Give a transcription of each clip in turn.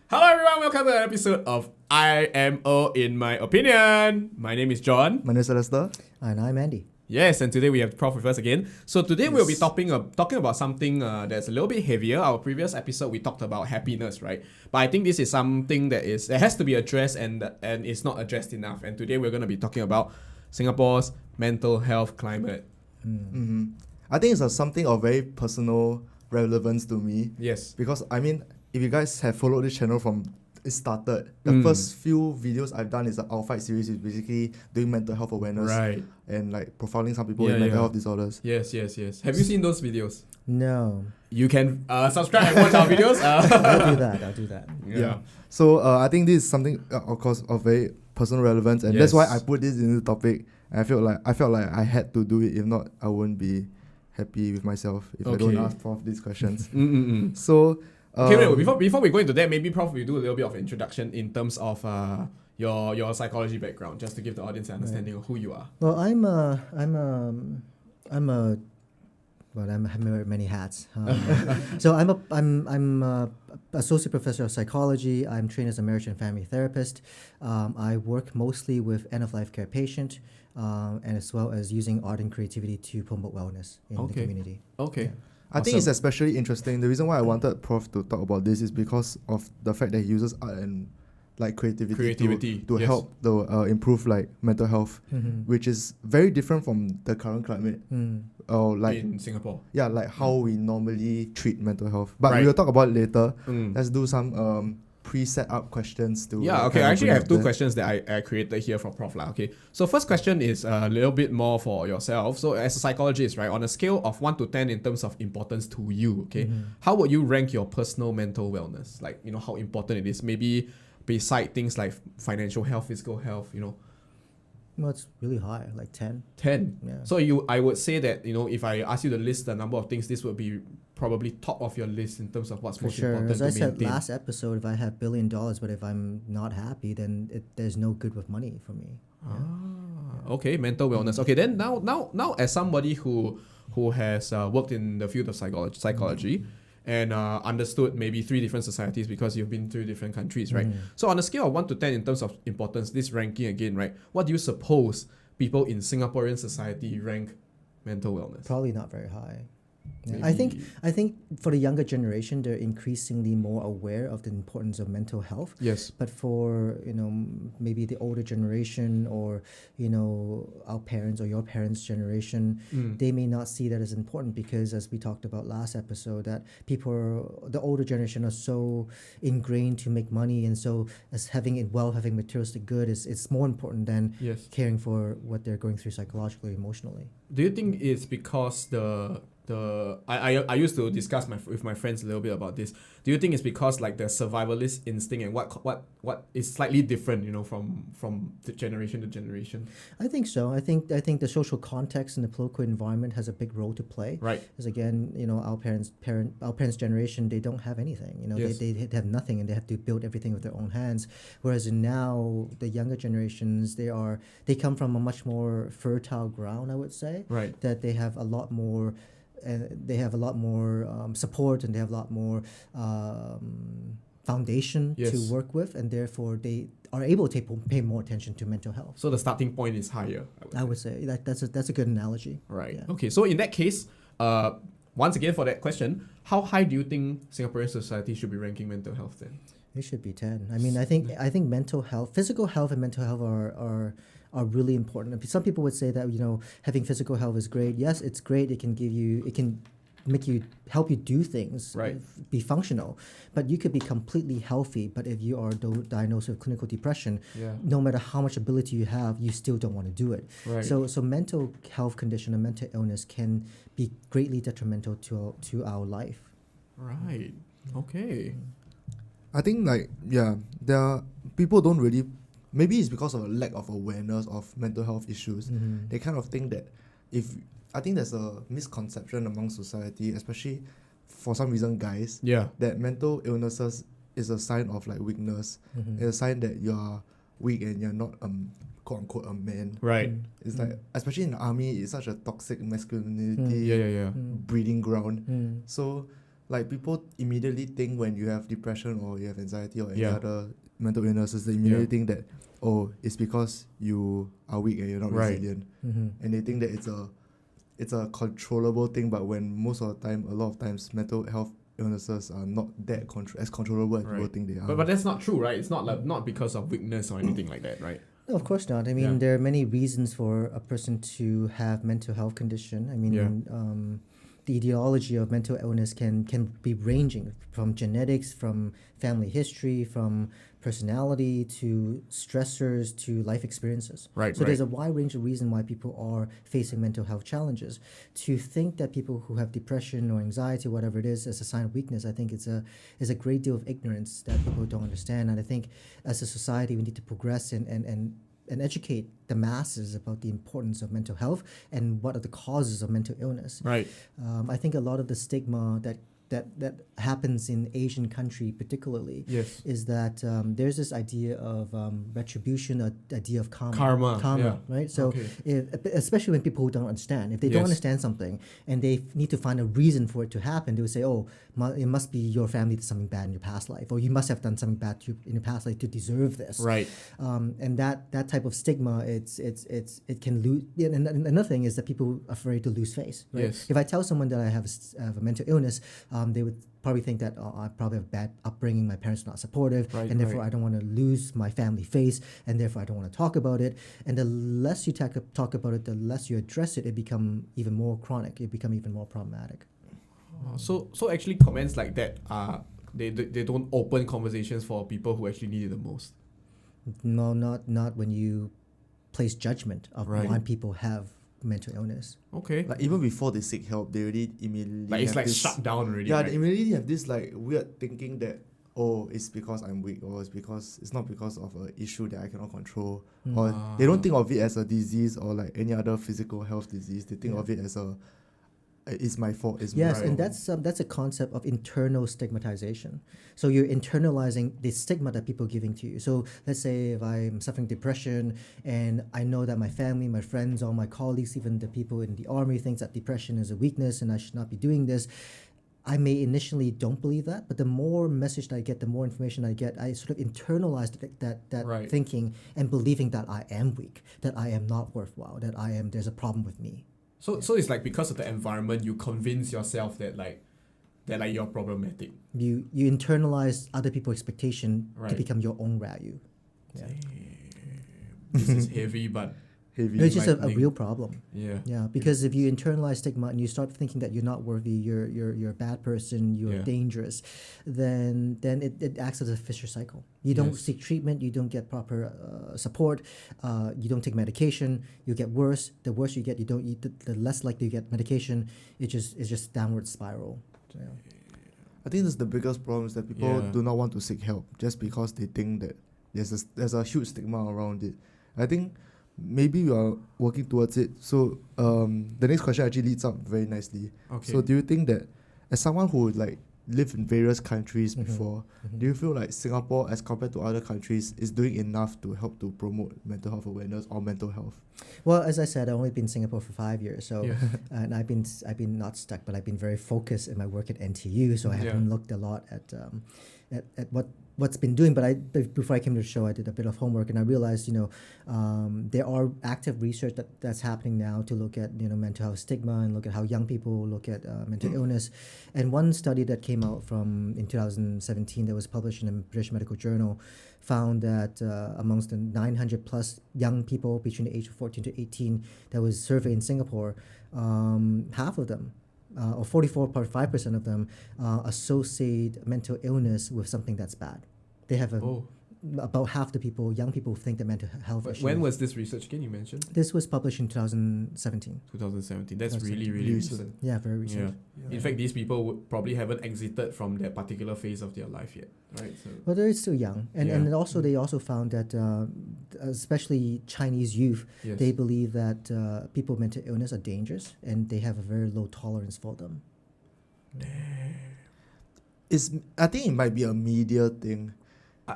Hello everyone, welcome to an episode of IMO in my opinion. My name is John. My name is Lester. And I'm Andy. Yes, and today we have Prof with us again. So today we'll be talking about something that's a little bit heavier. Our previous episode we talked about happiness, right? But I think this is something that has to be addressed and it's not addressed enough. And today we're going to be talking about Singapore's mental health climate. I think it's something of very personal relevance to me. Yes. Because, I mean, if you guys have followed this channel from it started, the first few videos I've done is the Our Fight series, is basically doing mental health awareness. Right. And like profiling some people with mental health disorders. Yes. Have you seen those videos? No. You can subscribe and watch our videos. I'll do that. Yeah. So I think this is something, of course, of very personal relevance, and that's why I put this in the topic. And I felt like I had to do it. If not, I wouldn't be happy with myself if I don't ask Prof these questions. So. Okay, wait, before we go into that, maybe Prof will do a little bit of introduction in terms of your psychology background, just to give the audience an understanding of who you are. Well, I wear many hats. So I'm a associate professor of psychology. I'm trained as a marriage and family therapist. I work mostly with end-of-life care patient, and as well as using art and creativity to promote wellness in the community. Okay. Yeah. I think it's especially interesting. The reason why I wanted Prof to talk about this is because of the fact that he uses art and like creativity to help the improve like mental health, which is very different from the current climate. Or like in Singapore. Yeah, like how we normally treat mental health. But we will talk about it later. Let's do some pre-set up questions to. Yeah, okay. I actually have two questions that I created here for Prof. Okay. So first question is a little bit more for yourself. So as a psychologist, right, on a scale of 1 to 10 in terms of importance to you, okay, how would you rank your personal mental wellness? Like, you know, how important it is? Maybe beside things like financial health, physical health, you know. Well, it's really high, like 10. 10. Yeah. So I would say that, you know, if I ask you to list the number of things, this would be probably top of your list in terms of what's most important As to I maintain. said last episode, if I have $1 billion, but if I'm not happy, then there's no good with money for me. Okay, mental wellness. Okay, then now as somebody who has worked in the field of psychology and understood maybe 3 different societies because you've been through different countries, right? So on a scale of 1 to 10 in terms of importance, this ranking again, right? What do you suppose people in Singaporean society rank mental wellness? Probably not very high. Yeah. I think for the younger generation, they're increasingly more aware of the importance of mental health. Yes. But for, you know, maybe the older generation or, you know, our parents or your parents' generation, they may not see that as important because, as we talked about last episode, that the older generation are so ingrained to make money, and so as having materialistic good it's more important than caring for what they're going through psychologically, emotionally. Do you think it's because I used to discuss with my friends a little bit about this. Do you think it's because like the survivalist instinct and what is slightly different, you know, from the generation to generation? I think so. I think the social context and the political environment has a big role to play. Right. Because again, you know, our parents' generation, they don't have anything. You know, they have nothing and they have to build everything with their own hands. Whereas now the younger generations, they come from a much more fertile ground, I would say. Right. That they have a lot more. Support, and they have a lot more foundation to work with, and therefore they are able to pay more attention to mental health. So the starting point is higher. I would say that's a good analogy. Right. Yeah. Okay. So in that case, once again for that question, how high do you think Singaporean society should be ranking mental health then? It should be 10. I mean, I think mental health, physical health, and mental health are really important. Some people would say that, you know, having physical health is great. Yes, it's great. It can help you do things, right, be functional. But you could be completely healthy, but if you are diagnosed with clinical depression, no matter how much ability you have, you still don't want to do it. Right. So mental health condition and mental illness can be greatly detrimental to our life. Right. Okay. I think there are people don't really. Maybe it's because of a lack of awareness of mental health issues. They kind of think that I think there's a misconception among society, especially for some reason guys, that mental illnesses is a sign of like weakness. It's a sign that you're weak and you're not quote unquote a man. Right. It's like, especially in the army, it's such a toxic masculinity breeding ground. So like people immediately think when you have depression or you have anxiety or any Yeah. other mental illnesses, they immediately Yeah. think that, oh, it's because you are weak and you're not Right. resilient, Mm-hmm. and they think that it's a controllable thing. But when most of the time, a lot of times, mental health illnesses are not that as controllable as people Right. think they are. But that's not true, right? It's not like not because of weakness or anything like that, right? No, of course not. I mean, Yeah. there are many reasons for a person to have mental health condition. I mean, Yeah. the etiology of mental illness can be ranging from genetics, from family history, from personality to stressors to life experiences. Right, So there's right. a wide range of reason why people are facing mental health challenges. To think that people who have depression or anxiety, whatever it is, as a sign of weakness, I think it's a great deal of ignorance that people don't understand. And I think as a society, we need to progress and educate the masses about the importance of mental health and what are the causes of mental illness. Right. I think a lot of the stigma that happens in Asian country particularly Yes. is that there's this idea of retribution, idea of Karma, yeah. right? So Okay. especially when people who don't understand, if they don't Yes. understand something and they need to find a reason for it to happen, they would say, oh, it must be your family did something bad in your past life, or you must have done something bad in your past life to deserve this. Right. And that type of stigma, it can lose. And another thing is that people are afraid to lose face. Right? Yes. If I tell someone that I have a mental illness, they would probably think that I probably have a bad upbringing, my parents are not supportive, Right, and therefore right. I don't want to lose my family face, and therefore I don't want to talk about it. And the less you talk about it, the less you address it, it become even more chronic. It become even more problematic. So actually comments like that they don't open conversations for people who actually need it the most. No, not when you place judgment of Right. why people have mental illness. Okay. Like even before they seek help, they already immediately Like it's have like this, shut down already. yeah, right? they immediately have this like weird thinking that, oh, it's because I'm weak, or it's not because of an issue that I cannot control, or they don't think of it as a disease or like any other physical health disease. They think of it as it's my fault. It's Yes, my and fault. that's a concept of internal stigmatization. So you're internalizing the stigma that people are giving to you. So let's say if I'm suffering depression and I know that my family, my friends, all my colleagues, even the people in the army thinks that depression is a weakness and I should not be doing this. I may initially don't believe that, but the more message that I get, the more information I get, I sort of internalize that Right. thinking and believing that I am weak, that I am not worthwhile, that there's a problem with me. So it's like because of the environment, you convince yourself that you're problematic. You internalize other people's expectation to Right. become your own value. Yeah. This is heavy, but Heavy. It's just a enlightening. real problem. yeah. Yeah, because if you internalize stigma and you start thinking that you're not worthy, you're a bad person, you're Yeah. dangerous, then it acts as a vicious cycle. You don't Yes. seek treatment, you don't get proper support, you don't take medication, you get worse. The worse you get, you don't eat. The less likely you get medication. It's just downward spiral. So, yeah. I think that's the biggest problem is that people Yeah. do not want to seek help just because they think that there's a huge stigma around it. I think maybe we are working towards it. So the next question actually leads up very nicely. Okay. So do you think that as someone who like lived in various countries before, do you feel like Singapore as compared to other countries is doing enough to help to promote mental health awareness or mental health? Well, as I said, I've only been in Singapore for 5 years, so Yeah. and I've been not stuck, but I've been very focused in my work at NTU, so I Yeah. haven't looked a lot at what's been doing. But before I came to the show, I did a bit of homework, and I realized there are active research that's happening now to look at mental health stigma and look at how young people look at mental illness. And one study that came out in 2017 that was published in the British Medical Journal found that amongst the 900 plus young people between the age of 14 to 18 that was surveyed in Singapore, half of them, or 44.5% of them, associate mental illness with something that's bad. They have about half the people, young people, think that mental health issues. When was this research again? You mentioned This was published in 2017. 2017. That's That's really really recent. Yeah, very recent. Yeah. In fact, these people probably haven't exited from that particular phase of their life yet, right? So Well, they're still young, and Yeah. and also they also found that especially Chinese youth, yes. they believe that people with mental illness are dangerous, and they have a very low tolerance for them. I think it might be a media thing.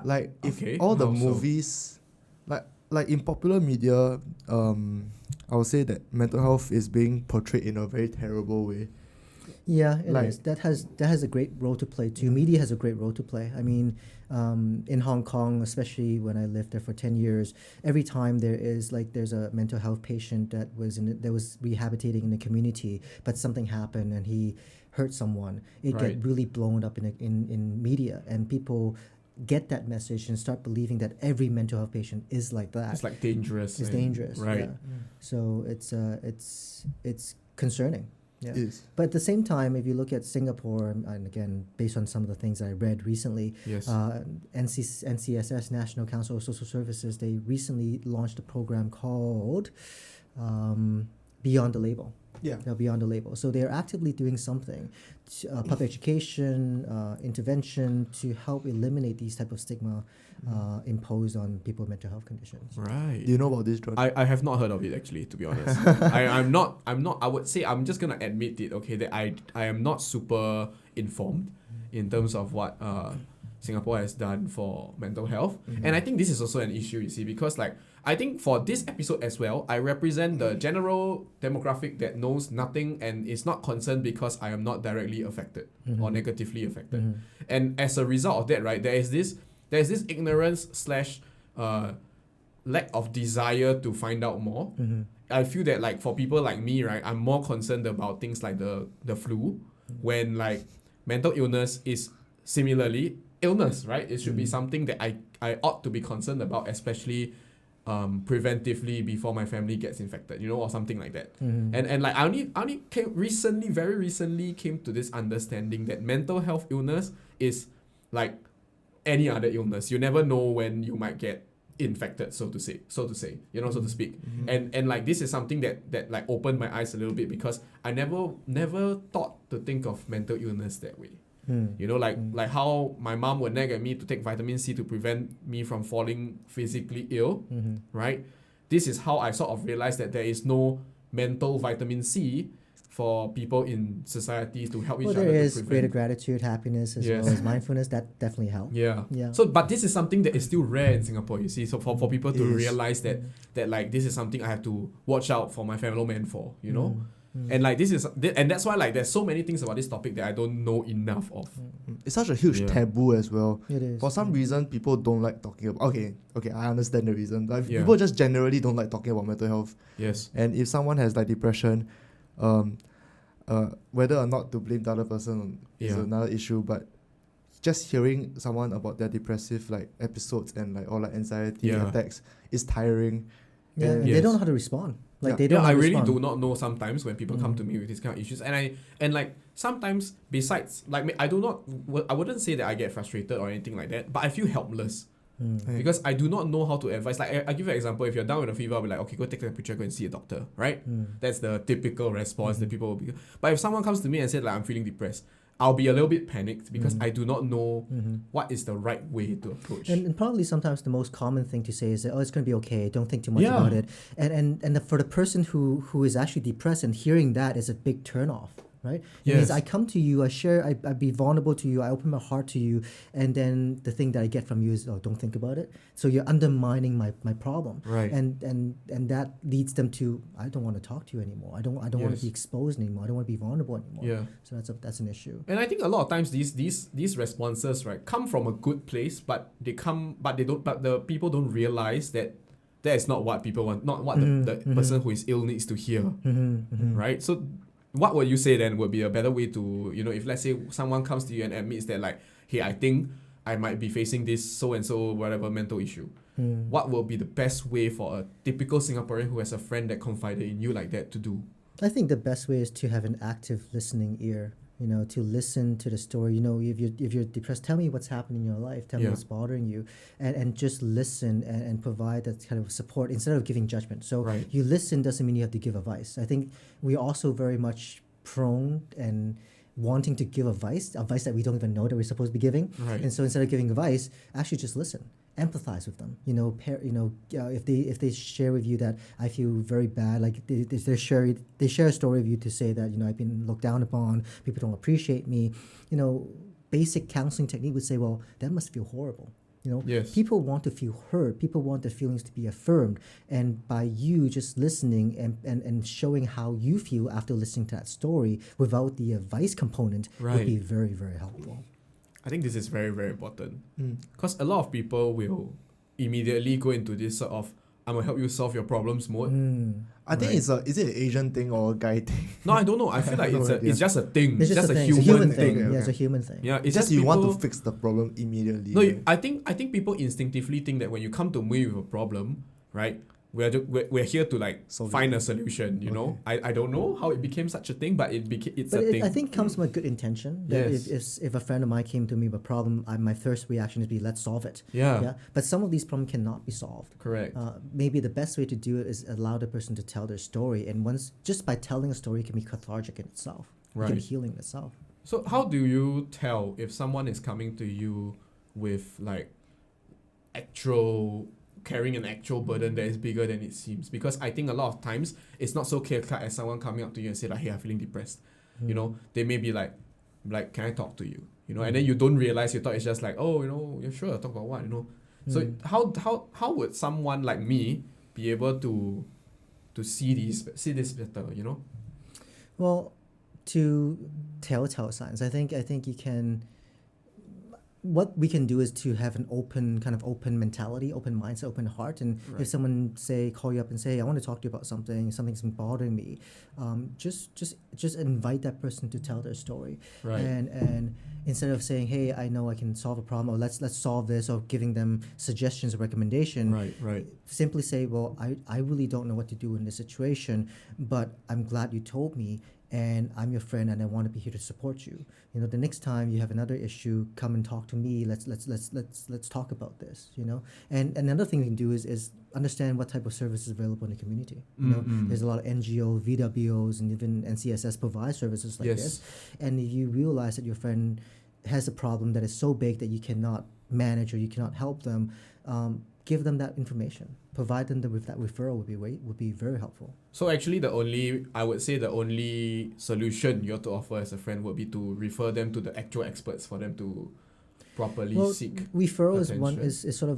Like if okay, all the how so? movies, like in popular media, I would say that mental health is being portrayed in a very terrible way. Yeah, it Like- is. That has a great role to play too. Media has a great role to play. I mean, in Hong Kong, especially when I lived there for 10 years, every time there's a mental health patient that was rehabilitating in the community, but something happened and he hurt someone, it Right. get really blown up in media, and people get that message and start believing that every mental health patient is like that. It's like dangerous. It's and- dangerous. Right. Yeah. So it's concerning. Yeah. It is. But at the same time, if you look at Singapore, and again, based on some of the things I read recently, Yes. NCSS, National Council of Social Services, they recently launched a program called Beyond the Label. Yeah. Beyond the Label. So they're actively doing something, public education, intervention to help eliminate these type of stigma imposed on people with mental health conditions. Right. Do you know about this, John? I have not heard of it actually, to be honest. I'm not I would say I'm just gonna admit it, okay, that I am not super informed in terms of what Singapore has done for mental health. And I think this is also an issue, you see, because like I think for this episode as well, I represent the general demographic that knows nothing and is not concerned because I am not directly affected or negatively affected. And as a result of that, right, there is this ignorance slash lack of desire to find out more. I feel that like for people like me, right, I'm more concerned about things like the flu, when like mental illness is similarly illness, right? It should be something that I ought to be concerned about, especially preventively before my family gets infected, or something like that. And like I only very recently came to this understanding that mental health illness is like any other illness. You never know when you might get infected, so to say, so to speak. And like this is something that like opened my eyes a little bit, because I never thought to think of mental illness that way. Like how my mom would nag at me to take vitamin C to prevent me from falling physically ill, right? This is how I sort of realized that there is no mental vitamin C for people in society to help each other. There to is prevent. greater gratitude, happiness, as well as mindfulness. That definitely helps. Yeah. So, but this is something that is still rare in Singapore, you see. So for people to It is. realize that like this is something I have to watch out for my fellow man for, And like and that's why like there's so many things about this topic that I don't know enough of. It's such a huge taboo as well. It is. For some reason, people don't like talking about. Okay, I understand the reason. Like Yeah. people just generally don't like talking about mental health. Yes. And if someone has like depression, whether or not to blame the other person is another issue. But just hearing someone about their depressive like episodes and like or like anxiety attacks is tiring. Yeah, and they don't know how to respond. Like they Yeah, don't. know I how to really respond. do not know sometimes when people come to me with these kind of issues, and like sometimes besides like I wouldn't say that I get frustrated or anything like that, but I feel helpless. Because I do not know how to advise. Like I give you an example. If you're down with a fever, I'll be like, okay, go take a temperature, go and see a doctor, right? That's the typical response that people will be. But if someone comes to me and said like I'm feeling depressed, I'll be a little bit panicked because I do not know what is the right way to approach. And probably sometimes the most common thing to say is that, it's going to be okay, don't think too much about it. And for the person who is actually depressed, and hearing that is a big turnoff, right? It means I come to you, I be vulnerable to you, I open my heart to you, and then the thing that I get from you is, don't think about it. So you're undermining my problem. Right. And that leads them to, I don't want to talk to you anymore. I don't want to be exposed anymore. I don't want to be vulnerable anymore. Yeah. So that's an issue. And I think a lot of times these responses, right, come from a good place, but the people don't realize that is not what people want, not what the person who is ill needs to hear. Right? So what would you say then would be a better way to, if let's say someone comes to you and admits that like, hey, I think I might be facing this so and so whatever mental issue. What will be the best way for a typical Singaporean who has a friend that confided in you like that to do? I think the best way is to have an active listening ear, to listen to the story. If you're depressed, tell me what's happening in your life. Tell me what's bothering you, and just listen and provide that kind of support instead of giving judgment. So you listen doesn't mean you have to give advice. I think we're also very much prone and wanting to give advice that we don't even know that we're supposed to be giving. Right. And so instead of giving advice, actually just listen. Empathize with them, if they share with you that I feel very bad, like they share a story of you to say that I've been looked down upon, people don't appreciate me. Basic counseling technique would say, well, that must feel horrible. You know, Yes. people want to feel heard. People want their feelings to be affirmed. And by you just listening and showing how you feel after listening to that story without the advice component would be Right. very, very helpful. I think this is very, very important. Mm. Because a lot of people will immediately go into this sort of, I'm going to help you solve your problems mode. I think Right. is it an Asian thing or a guy thing? No, I don't know. I feel like I have no idea. it's just a thing. It's just a thing. human, It's a human thing. thing. Okay, Yeah, it's a okay. human thing. Yeah, It's just you want to fix the problem immediately. No, right? I think people instinctively think that when you come to me with a problem, right, we're here to like Solve find a solution. You know, I don't know how it became such a thing, but it's But a thing. I think comes from a good intention. That Yes. if a friend of mine came to me with a problem, my first reaction is be let's solve it. Yeah. But some of these problems cannot be solved. Correct. Maybe the best way to do it is allow the person to tell their story, and once just by telling a story, it can be cathartic in itself. It can be Right. healing in itself. So how do you tell if someone is coming to you with like carrying an actual burden that is bigger than it seems? Because I think a lot of times it's not so clear cut as someone coming up to you and say like, hey, I'm feeling depressed. You know, they may be like, can I talk to you? You know, and then you don't realize, you thought it's just like, oh, you know, you're sure, talk about what, you know. So how would someone like me be able to see this better, you know? Well, to telltale signs, I think you can. What we can do is to have an open mentality, open mindset, open heart, and Right. if someone call you up and say, I want to talk to you about something's been bothering me, just invite that person to tell their story, Right. and instead of saying, hey, I know I can solve a problem, or let's solve this, or giving them suggestions or recommendation, Right. simply say, well, I really don't know what to do in this situation, but I'm glad you told me, and I'm your friend, and I want to be here to support you. You know, the next time you have another issue, come and talk to me. Let's talk about this. You know, and another thing we can do is understand what type of service is available in the community. You know, there's a lot of NGO, VWOs, and even NCSS provide services like Yes. this. And if you realize that your friend has a problem that is so big that you cannot manage or you cannot help them, give them that information. Provide them with that referral would be very helpful. So actually the only solution you have to offer as a friend would be to refer them to the actual experts for them to properly seek referral attention. is sort of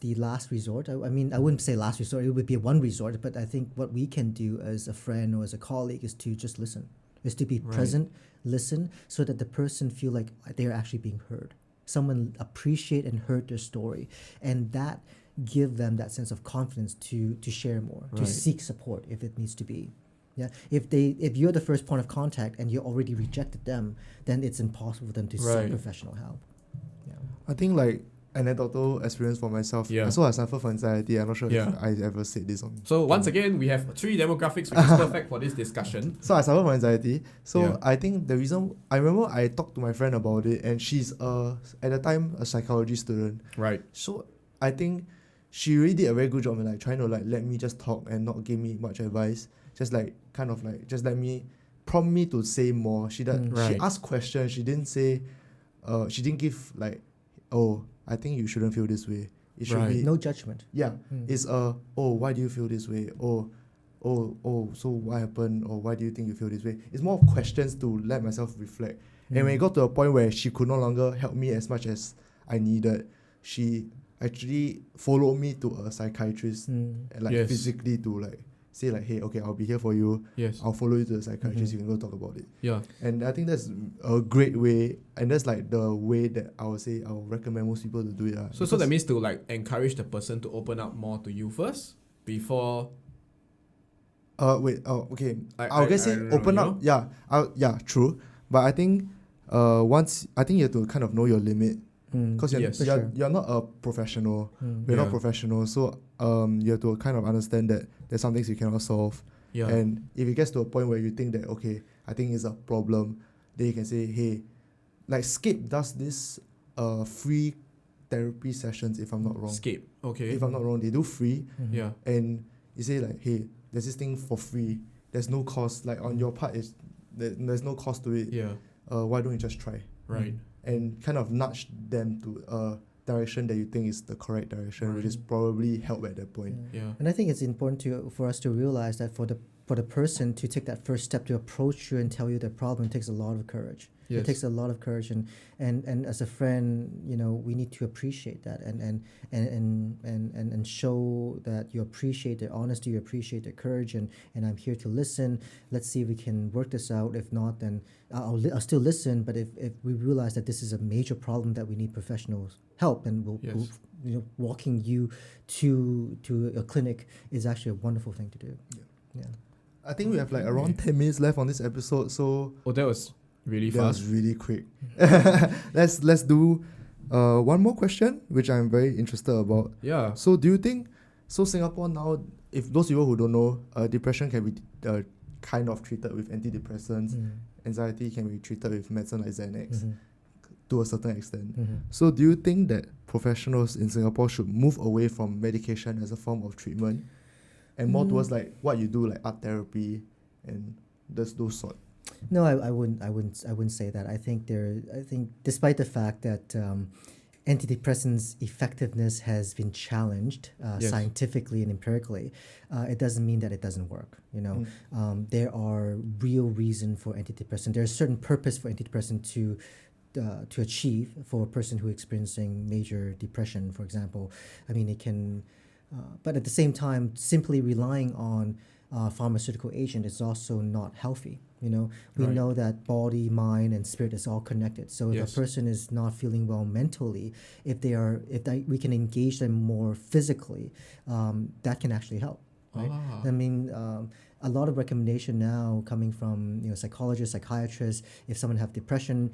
the last resort. I mean, I wouldn't say last resort. It would be one resort, but I think what we can do as a friend or as a colleague is to just listen, is to be Right. present, listen, so that the person feel like they're actually being heard. Someone appreciate and heard their story, and that give them that sense of confidence to share more, to Right. seek support if it needs to be. Yeah, if you're the first point of contact and you already rejected them, then it's impossible for them to Right. seek professional help. Yeah. I think like anecdotal experience for myself. Yeah. So I suffer from anxiety. I'm not sure Yeah. if I ever said this on. So once again, we have 3 demographics, which is perfect for this discussion. So I suffer from anxiety. So Yeah. I think the reason I remember I talked to my friend about it, and she's at the time a psychology student. Right. So I think she really did a very good job in like trying to like let me just talk and not give me much advice. Just like kind of like just let me prompt me to say more. She Right. asked questions. She didn't say she didn't give like, oh, I think you shouldn't feel this way. It should Right. be No judgment. yeah. It's oh, why do you feel this way? Oh, so what happened? Or why do you think you feel this way? It's more of questions to let myself reflect. And when it got to a point where she could no longer help me as much as I needed, she actually followed me to a psychiatrist and like Yes. physically to like say like, hey, okay, I'll be here for you. Yes. I'll follow you to the psychiatrist. You can go talk about it. Yeah. And I think that's a great way, and that's like the way that I would say I would recommend most people to do it. So that means to like encourage the person to open up more to you first before. Okay. I I'll just say don't know, open you up. know? Yeah, true. But I think once I think you have to kind of know your limit, because Yes. you're not a professional. We're not Yeah. professionals, so you have to kind of understand that there's some things you cannot solve. Yeah. And if it gets to a point where you think that okay, I think it's a problem, then you can say, hey, like SCAPE does this free therapy sessions, if I'm not wrong. SCAPE. Okay. If I'm not wrong, they do free, Yeah. and you say like, hey, there's this thing for free. There's no cost. Like on your part, there's no cost to it. Yeah. Why don't you just try? Right. And kind of nudge them to a direction that you think is the correct direction, which is probably help at that point. Yeah. And I think it's important for us to realize that for the for the person to take that first step to approach you and tell you their problem takes a lot of courage. Yes. It takes a lot of courage, and as a friend, we need to appreciate that and show that you appreciate their honesty, you appreciate their courage, and I'm here to listen. Let's see if we can work this out. If not, then I'll still listen. But if we realize that this is a major problem that we need professional help, and we'll walking you to a clinic is actually a wonderful thing to do. Yeah. I think we have like around 10 minutes left on this episode, so that was really that fast. was really quick. Let's do one more question, which I'm very interested about. Yeah. So do you think, Singapore now, if those people who don't know, depression can be kind of treated with antidepressants, anxiety can be treated with medicine like Xanax to a certain extent. So do you think that professionals in Singapore should move away from medication as a form of treatment and more towards like what you do, like art therapy and those sort? No, I wouldn't say that. I think despite the fact that antidepressants' effectiveness has been challenged scientifically and empirically, it doesn't mean that it doesn't work. There are real reason for antidepressant. There's a certain purpose for antidepressant to achieve for a person who is experiencing major depression, for example. I mean, it can, but at the same time, simply relying on pharmaceutical agent is also not healthy. We know that body, mind, and spirit is all connected. So if a person is not feeling well mentally, we can engage them more physically, that can actually help. Right? I mean, a lot of recommendation now coming from psychologists, psychiatrists. If someone have depression,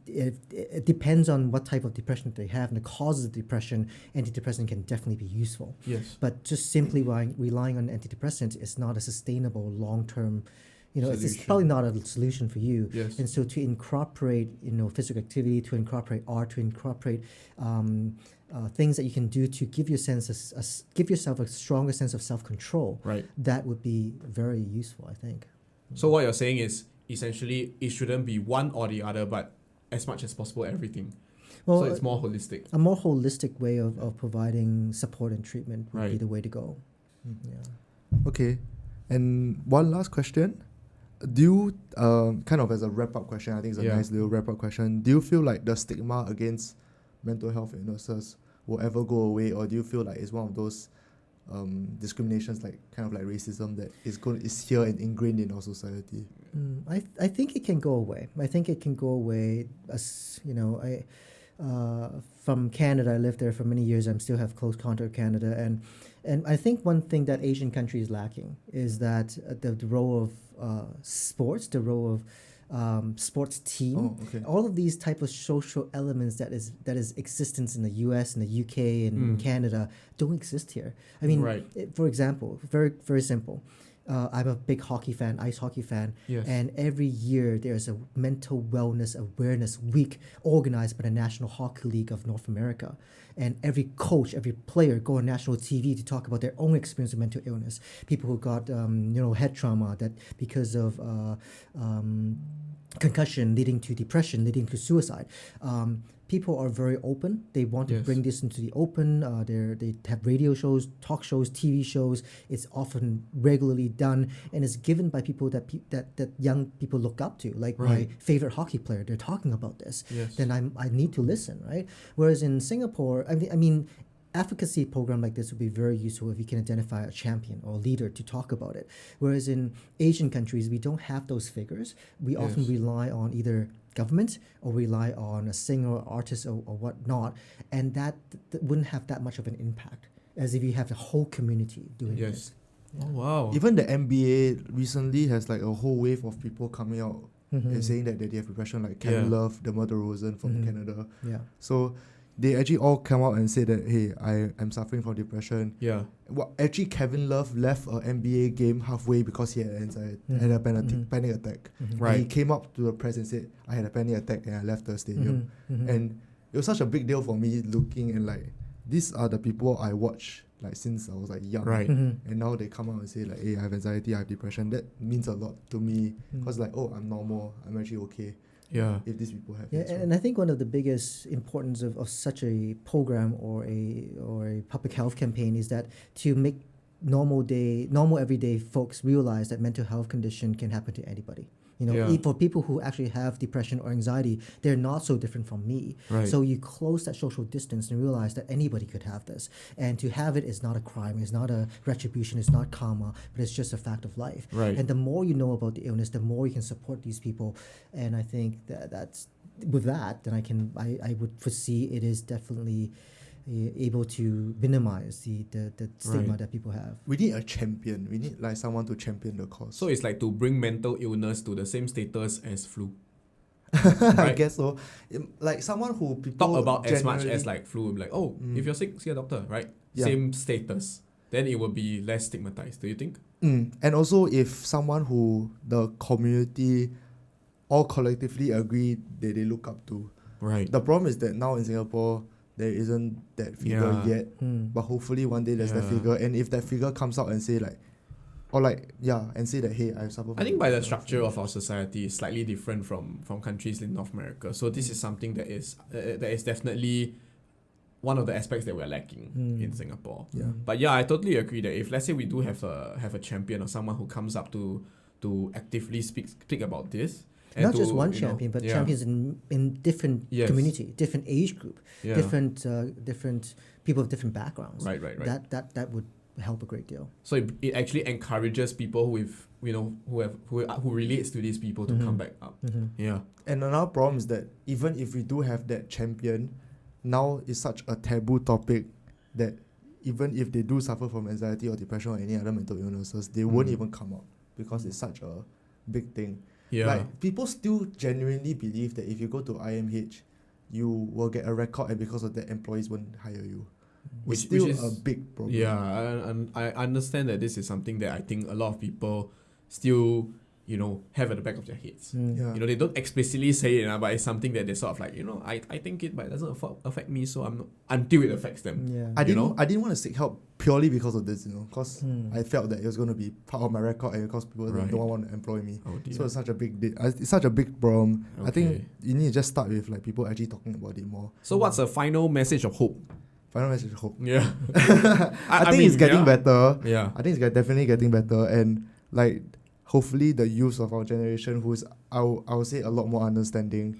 it depends on what type of depression they have and the causes of depression. Antidepressant can definitely be useful. Yes. But just simply relying on antidepressants is not a sustainable long-term. It's probably not a solution for you. Yes. And so to incorporate, physical activity, to incorporate art, to incorporate things that you can do to give yourself a stronger sense of self-control. Right. That would be very useful, I think. So what you're saying is essentially it shouldn't be one or the other, but as much as possible everything. Well, so it's more holistic. A more holistic way of providing support and treatment would be the way to go. Yeah. Okay. And one last question. Do you, kind of as a wrap-up question, I think it's a nice little wrap-up question, do you feel like the stigma against mental health illnesses will ever go away, or do you feel like it's one of those discriminations, like kind of like racism, that is here and ingrained in our society? I think it can go away. I think it can go away. As from Canada, I lived there for many years. I still have close contact with Canada, and I think one thing that Asian countries lacking is that the role of sports, the role of sports team, all of these type of social elements that is existence in the US and the UK and Canada don't exist here. I mean, for example, very, very simple. I'm a big hockey fan, ice hockey fan, and every year there's a mental wellness awareness week organized by the National Hockey League of North America. And every coach, every player go on national TV to talk about their own experience of mental illness. People who got head trauma that because of concussion leading to depression, leading to suicide. People are very open. They want to bring this into the open. They have radio shows, talk shows, TV shows. It's often regularly done, and it's given by people that young people look up to. Like my favorite hockey player, they're talking about this. Then I need to listen, right? Whereas in Singapore, I mean, advocacy program like this would be very useful if you can identify a champion or a leader to talk about it. Whereas in Asian countries, we don't have those figures. We often rely on either government or rely on a singer or artist or whatnot, and that wouldn't have that much of an impact as if you have the whole community doing this. Oh, wow. Even the NBA recently has like a whole wave of people coming out and saying that they have depression, like Kevin Love, DeMar DeRozan from Canada. Yeah. So they actually all come out and say that, hey, I am suffering from depression. Yeah. Well, actually, Kevin Love left an NBA game halfway because he had anxiety, had a panic attack. Right. And he came up to the press and said, I had a panic attack and I left the stadium. And it was such a big deal for me looking and like, these are the people I watch like since I was like young. Right. And now they come out and say like, hey, I have anxiety, I have depression. That means a lot to me because like, oh, I'm normal, I'm actually okay. Yeah. If these people have it. And I think one of the biggest importance of such a program or a public health campaign is that to make normal everyday folks realize that mental health condition can happen to anybody. For people who actually have depression or anxiety, they're not so different from me. Right. So you close that social distance and realize that anybody could have this. And to have it is not a crime, it's not a retribution, it's not karma, but it's just a fact of life. Right. And the more you know about the illness, the more you can support these people. And I think that's with that, then I would foresee it is definitely able to minimize the stigma that people have. We need a champion. We need like someone to champion the cause. So it's like to bring mental illness to the same status as flu. I guess so. Like someone who people talk about as much as like flu. Like, if you're sick, see a doctor, right? Yeah. Same status. Then it will be less stigmatized. Do you think? And also, if someone who the community all collectively agree that they look up to. Right. The problem is that now in Singapore, there isn't that figure yet. But hopefully one day there's that figure. And if that figure comes out and say like, and say that, hey, I suffer from I think by the structure of our society is slightly different from countries in North America. So this is something that is definitely one of the aspects that we're lacking in Singapore. Yeah. But yeah, I totally agree that if let's say we do have a champion or someone who comes up to actively speak about this. And not just one champion, but champions in different community, different age group, different people of different backgrounds. Right. That would help a great deal. So it actually encourages people who relates to these people to come back up. Yeah. And another problem is that even if we do have that champion, now it's such a taboo topic that even if they do suffer from anxiety or depression or any other mental illnesses, they won't even come out because it's such a big thing. Yeah. Like people still genuinely believe that if you go to IMH, you will get a record, and because of that, employees won't hire you. Which is a big problem. Yeah, I understand that this is something that I think a lot of people still, have at the back of their heads. They don't explicitly say it, but it's something that they sort of like, I think it, but it doesn't affect me, so I'm not, until it affects them. Yeah. I didn't want to seek help purely because of this, because I felt that it was going to be part of my record, and because people don't want to employ me. Oh, so it's such a big problem. Okay. I think you need to just start with like people actually talking about it more. So what's a final message of hope? Final message of hope. Yeah. I think it's getting better. Yeah. I think it's definitely getting better, and like hopefully the youth of our generation, who is I would say a lot more understanding,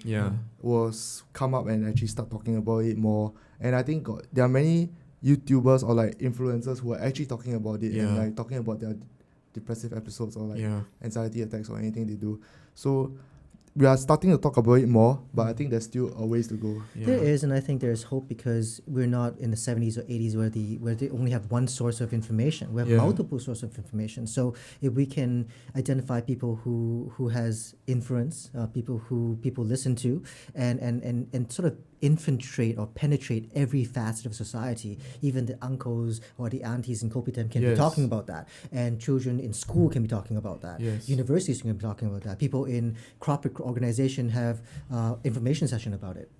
will come up and actually start talking about it more. And I think there are many YouTubers or like influencers who are actually talking about it and like talking about their depressive episodes or like anxiety attacks or anything they do. So we are starting to talk about it more, but I think there's still a ways to go. Yeah. There is, and I think there's hope because we're not in the 70s or 80s where they only have one source of information. We have multiple sources of information. So if we can identify people who has influence, people who people listen to, and sort of infiltrate or penetrate every facet of society, even the uncles or the aunties in Kopitiam can be talking about that, and children in school can be talking about that, universities can be talking about that, people in corporate organization have information session about it.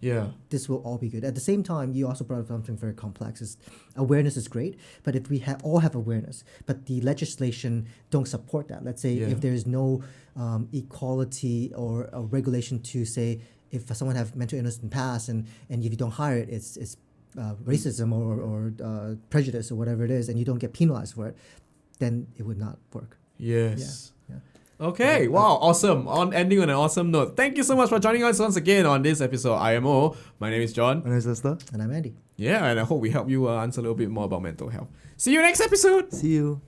This will all be good. At the same time, you also brought up something very complex. Awareness is great, but if we all have awareness, but the legislation don't support that, let's say if there is no equality or a regulation to say if someone have mental illness in the past and if you don't hire it, it's racism or prejudice or whatever it is, and you don't get penalized for it, then it would not work. Yes. Okay, wow, awesome. Ending on an awesome note. Thank you so much for joining us once again on this episode of IMO. My name is John. My name is Lester. And I'm Andy. Yeah, and I hope we help you answer a little bit more about mental health. See you next episode. See you.